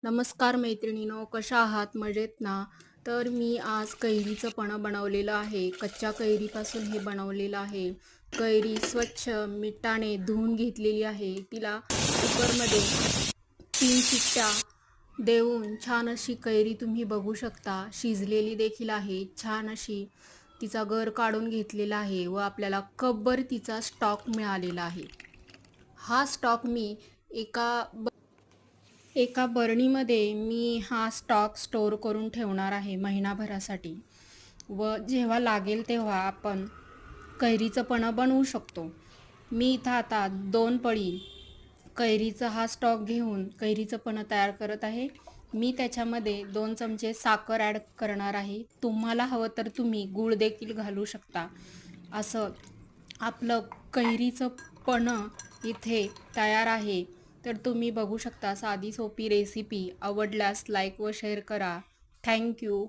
नमस्कार मैत्रिणीनो, कशा आहात? मजेत ना? तर मी आज कैरीचं पन्हं बनवलेलं आहे. कच्च्या कैरीपासून हे बनवलेलं आहे. कैरी स्वच्छ मिठाने धुवून घेतलेली आहे. तिला कुकरमध्ये 3 शिट्ट्या देऊन छान अशी कैरी तुम्ही बघू शकता. शिजलेली देखील आहे. छान अशी तिचा गर काढून घेतलेला आहे व आपल्याला कपभर तिचा स्टॉक मिळालेला आहे. हा स्टॉक मी एका एका बरणीमध्ये मी हा स्टॉक स्टोअर करून ठेवणार आहे महिनाभरासाठी व जेव्हा लागेल तेव्हा आपण कैरीचं पन्हं बनवू शकतो. मी इथं आता 2 पळी कैरीचा हा स्टॉक घेऊन कैरीचं पन्हं तयार करत आहे. मी त्याच्यामध्ये 2 चमचे साखर ॲड करणार आहे. तुम्हाला हवं तर तुम्ही गूळ देखील घालू शकता. असं आपलं कैरीचं पन्हं इथे तयार आहे. तर तुम्ही बघू शकता साधी सोपी रेसिपी. आवडल्यास लाईक व शेअर करा. Thank you.